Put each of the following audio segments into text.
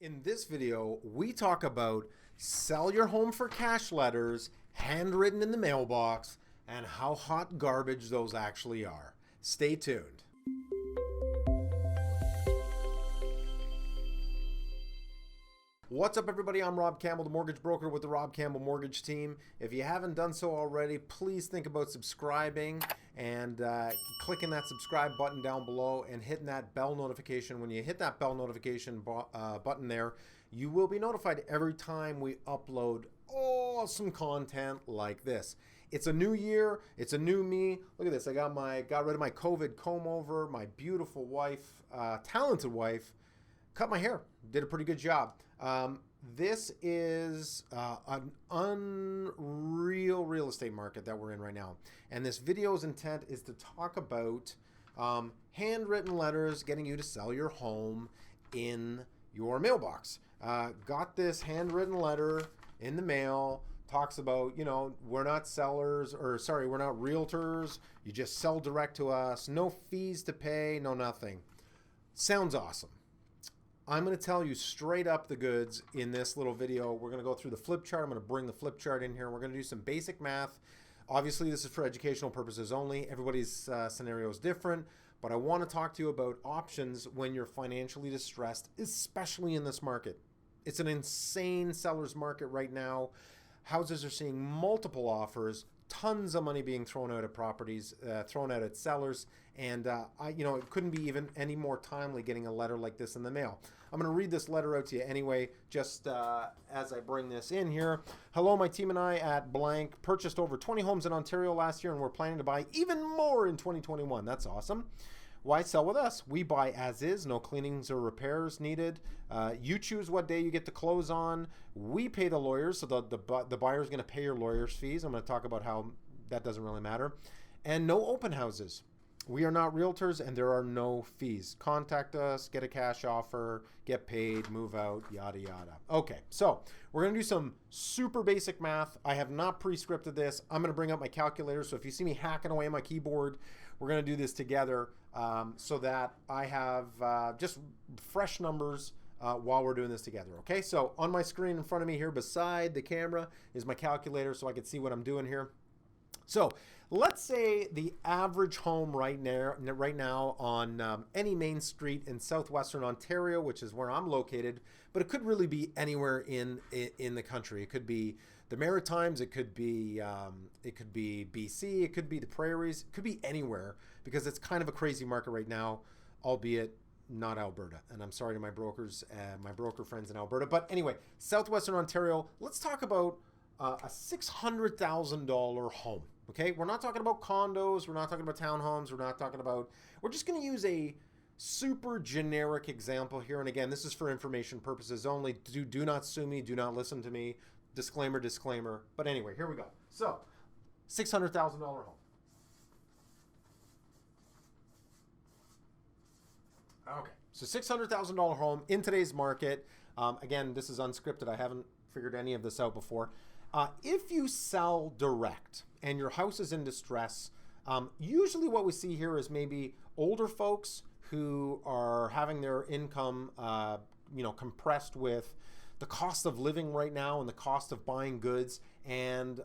In this video, we talk about sell your home for cash letters, handwritten in the mailbox, and how hot garbage those actually are. Stay tuned. What's up, everybody? I'm Rob Campbell, the mortgage broker with the Rob Campbell Mortgage Team. If you haven't done so already, please think about subscribing and clicking that subscribe button down below and hitting that bell notification. When you hit that bell notification button there, you will be notified every time we upload awesome content like this. It's a new year. It's a new me. Look at this. I got rid of my COVID comb over. My beautiful wife, talented wife, cut my hair, did a pretty good job. This is an unreal real estate market that we're in right now. And this video's intent is to talk about handwritten letters getting you to sell your home in your mailbox. Got this handwritten letter in the mail. Talks about, we're not sellers, we're not realtors. You just sell direct to us. No fees to pay, no nothing. Sounds awesome. I'm going to tell you straight up the goods in this little video. We're going to go through the flip chart. I'm going to bring the flip chart in here. We're going to do some basic math. Obviously, this is for educational purposes only. Everybody's scenario is different, but I want to talk to you about options when you're financially distressed, especially in this market. It's an insane seller's market right now. Houses are seeing multiple offers, tons of money being thrown out at properties, thrown out at sellers, and it couldn't be even any more timely getting a letter like this in the mail. I'm going to read this letter out to you anyway, just as I bring this in here. Hello, my team and I at blank purchased over 20 homes in Ontario last year, and we're planning to buy even more in 2021. That's awesome. Why sell with us? We buy as is, no cleanings or repairs needed. You choose what day you get to close on. We pay the lawyers, so the buyer is going to pay your lawyer's fees. I'm going to talk about how that doesn't really matter. And no open houses. We are not realtors, and there are no fees. Contact us, get a cash offer, get paid, move out, yada, yada. Okay, so we're going to do some super basic math. I have not pre-scripted this. I'm going to bring up my calculator, so if you see me hacking away on my keyboard, we're going to do this together so that I have just fresh numbers while we're doing this together, okay? So on my screen in front of me here beside the camera is my calculator so I can see what I'm doing here. So let's say the average home right now on any main street in southwestern Ontario, which is where I'm located, but it could really be anywhere in the country. It could be the Maritimes, it could be BC, it could be the prairies, it could be anywhere because it's kind of a crazy market right now, albeit not Alberta. And I'm sorry to my brokers and my broker friends in Alberta. But anyway, southwestern Ontario, let's talk about a $600,000 home. Okay, we're not talking about condos, we're not talking about townhomes, we're just going to use a super generic example here. And again, this is for information purposes only. Do not sue me, do not listen to me. Disclaimer. But anyway, here we go. So, $600,000 home. Okay, so $600,000 home in today's market. Again, this is unscripted. I haven't figured any of this out before. If you sell direct and your house is in distress, usually what we see here is maybe older folks who are having their income, compressed with the cost of living right now and the cost of buying goods, and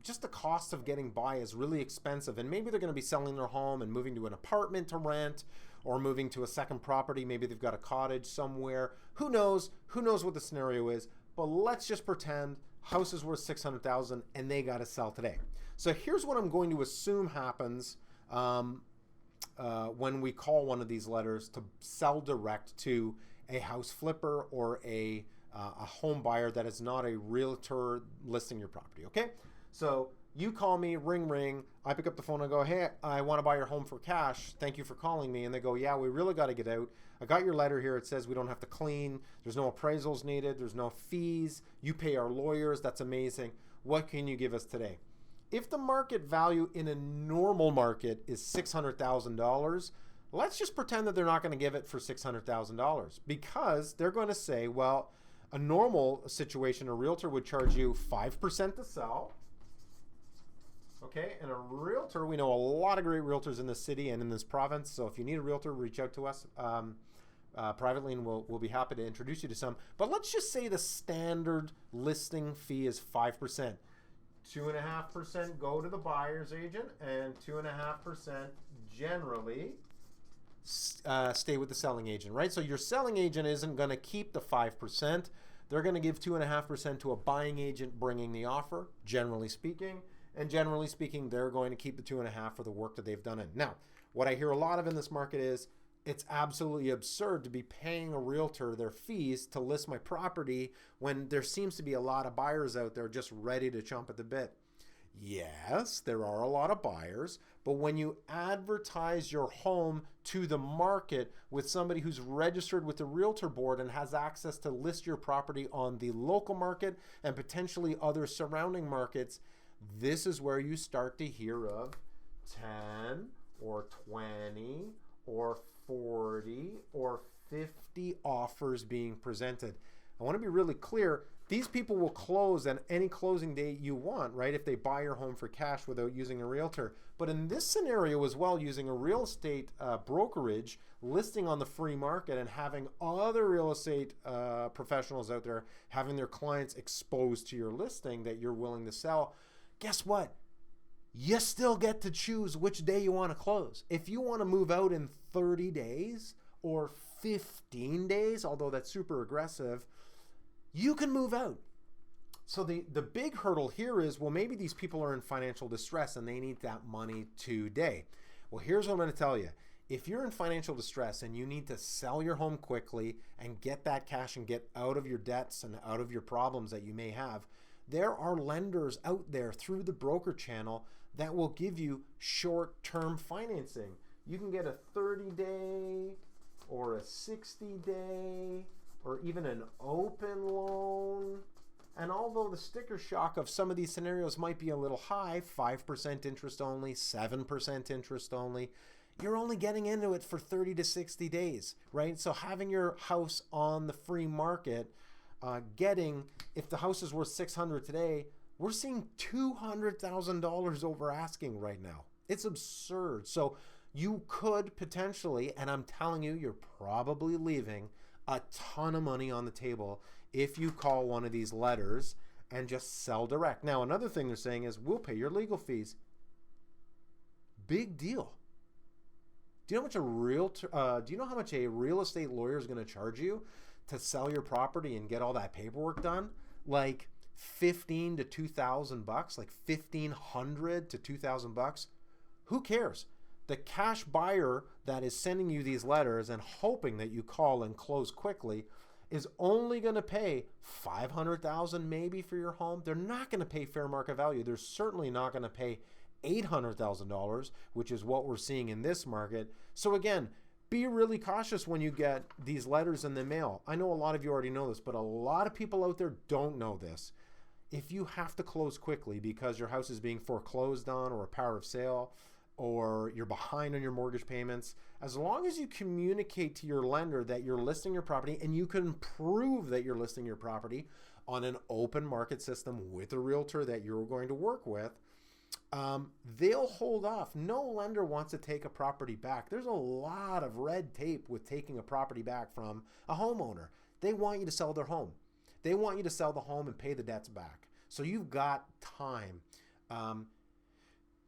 just the cost of getting by is really expensive. And maybe they're going to be selling their home and moving to an apartment to rent or moving to a second property. Maybe they've got a cottage somewhere. Who knows? Who knows what the scenario is? But let's just pretend house is worth $600,000 and they got to sell today. So here's what I'm going to assume happens when we call one of these letters to sell direct to a house flipper or a home buyer that is not a realtor listing your property. Okay, so you call me, ring. I pick up the phone and go, hey, I want to buy your home for cash. Thank you for calling me. And they go, yeah, we really got to get out. I got your letter here. It says we don't have to clean. There's no appraisals needed. There's no fees. You pay our lawyers. That's amazing. What can you give us today? If the market value in a normal market is $600,000, let's just pretend that they're not going to give it for $600,000 because they're going to say, well, a normal situation, a realtor would charge you 5% to sell. Okay, and a realtor, we know a lot of great realtors in this city and in this province, so if you need a realtor, reach out to us. Privately, and we'll be happy to introduce you to some. But let's just say the standard listing fee is 5%. 2.5% go to the buyer's agent, and 2.5% generally stay with the selling agent, right? So your selling agent isn't going to keep the 5%. They're going to give 2.5% to a buying agent bringing the offer, generally speaking. And generally speaking, they're going to keep the 2.5% for the work that they've done in. Now, what I hear a lot of in this market is it's absolutely absurd to be paying a realtor their fees to list my property when there seems to be a lot of buyers out there just ready to chomp at the bit. Yes, there are a lot of buyers, but when you advertise your home to the market with somebody who's registered with the Realtor board and has access to list your property on the local market and potentially other surrounding markets, this is where you start to hear of 10 or 20 or 40 or 50 offers being presented. I want to be really clear. These people will close at any closing date you want, right? If they buy your home for cash without using a realtor. But in this scenario as well, using a real estate brokerage, listing on the free market and having other real estate professionals out there having their clients exposed to your listing that you're willing to sell, guess what? You still get to choose which day you want to close. If you want to move out in 30 days or 15 days, although that's super aggressive, you can move out. So the big hurdle here is, well, maybe these people are in financial distress and they need that money today. Well, here's what I'm going to tell you. If you're in financial distress and you need to sell your home quickly and get that cash and get out of your debts and out of your problems that you may have, there are lenders out there through the broker channel that will give you short-term financing. You can get a 30-day or a 60-day or even an open loan. And although the sticker shock of some of these scenarios might be a little high, 5% interest only, 7% interest only, you're only getting into it for 30 to 60 days, right? So having your house on the free market, if the house is worth $600 today, we're seeing $200,000 over asking right now. It's absurd. So you could potentially, and I'm telling you, you're probably leaving a ton of money on the table if you call one of these letters and just sell direct. Now, another thing they're saying is, we'll pay your legal fees. Big deal. Do you know how much a real estate lawyer is going to charge you to sell your property and get all that paperwork done? Like $1,500 to $2,000, like $1,500 to $2,000. Who cares? The cash buyer that is sending you these letters and hoping that you call and close quickly is only going to pay $500,000 maybe for your home. They're not going to pay fair market value. They're certainly not going to pay $800,000, which is what we're seeing in this market. So again, be really cautious when you get these letters in the mail. I know a lot of you already know this, but a lot of people out there don't know this. If you have to close quickly because your house is being foreclosed on or a power of sale, or you're behind on your mortgage payments, as long as you communicate to your lender that you're listing your property and you can prove that you're listing your property on an open market system with a realtor that you're going to work with, they'll hold off. No lender wants to take a property back. There's a lot of red tape with taking a property back from a homeowner. They want you to sell their home. They want you to sell the home and pay the debts back. So you've got time.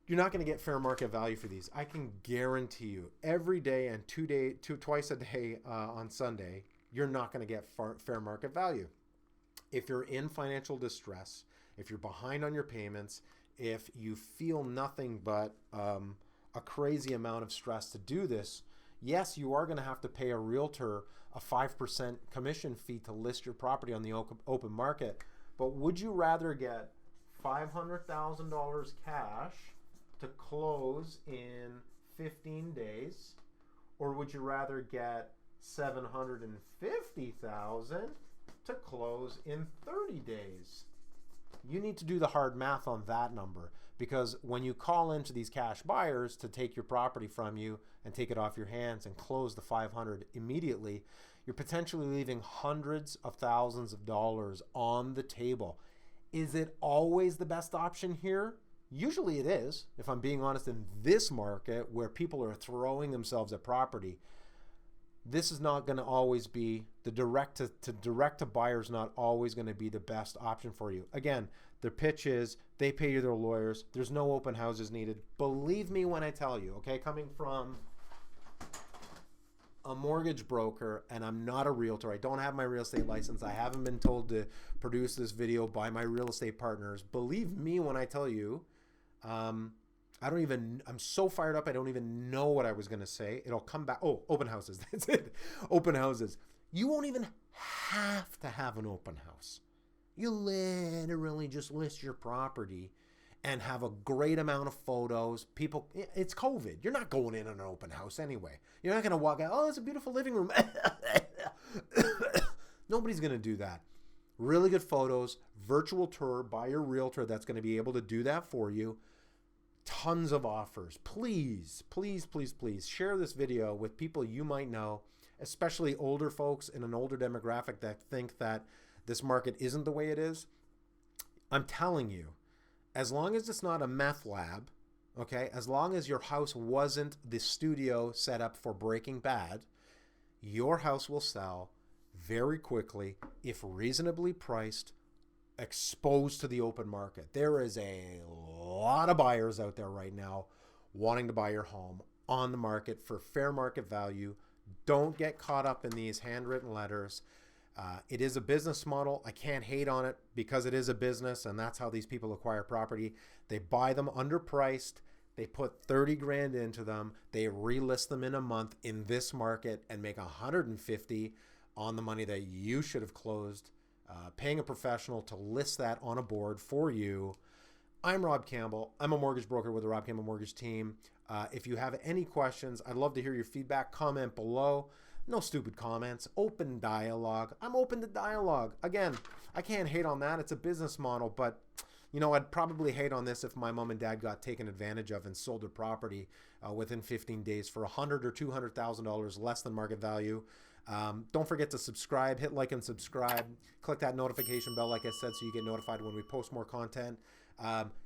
You're not going to get fair market value for these. I can guarantee you every day and twice a day on Sunday, you're not going to get fair market value. If you're in financial distress, if you're behind on your payments, if you feel nothing but a crazy amount of stress to do this, yes, you are going to have to pay a realtor a 5% commission fee to list your property on the open market. But would you rather get $500,000 cash to close in 15 days, or would you rather get $750,000 to close in 30 days? You need to do the hard math on that number, because when you call into these cash buyers to take your property from you and take it off your hands and close the $500 immediately, you're potentially leaving hundreds of thousands of dollars on the table. Is it always the best option here? Usually it is, if I'm being honest, in this market where people are throwing themselves at property. this is not going to always be the direct to buyer is not always going to be the best option for you. Again, their pitch is they pay you their lawyers. There's no open houses needed. Believe me when I tell you, okay, coming from a mortgage broker, and I'm not a realtor. I don't have my real estate license. I haven't been told to produce this video by my real estate partners. Believe me when I tell you, I'm so fired up, I don't even know what I was going to say. It'll come back. Oh, open houses. That's it. Open houses. You won't even have to have an open house. You literally just list your property and have a great amount of photos. People, it's COVID. You're not going in on an open house anyway. You're not going to walk out, oh, it's a beautiful living room. Nobody's going to do that. Really good photos, virtual tour by your realtor that's going to be able to do that for you. Tons of offers. Please, please, please, please share this video with people you might know, especially older folks in an older demographic that think that this market isn't the way it is. I'm telling you, as long as it's not a meth lab, okay, as long as your house wasn't the studio set up for Breaking Bad, your house will sell very quickly if reasonably priced, exposed to the open market. There is a lot of buyers out there right now wanting to buy your home on the market for fair market value. Don't get caught up in these handwritten letters. It is a business model. I can't hate on it because it is a business, and that's how these people acquire property. They buy them underpriced. They put 30 grand into them. They relist them in a month in this market and make 150 on the money that you should have closed, paying a professional to list that on a board for you. I'm Rob Campbell. I'm a mortgage broker with the Rob Campbell Mortgage Team. If you have any questions, I'd love to hear your feedback. Comment below. No stupid comments. Open dialogue. I'm open to dialogue. Again, I can't hate on that. It's a business model, but you know, I'd probably hate on this if my mom and dad got taken advantage of and sold their property within 15 days for $100,000 or $200,000 less than market value. Don't forget to subscribe, hit like and subscribe, click that notification bell, like I said, so you get notified when we post more content.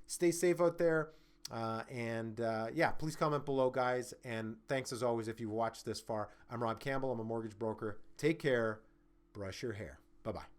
Stay safe out there. Yeah, please comment below, guys. And thanks as always if you've watched this far. I'm Rob Campbell. I'm a mortgage broker. Take care. Brush your hair. Bye-bye.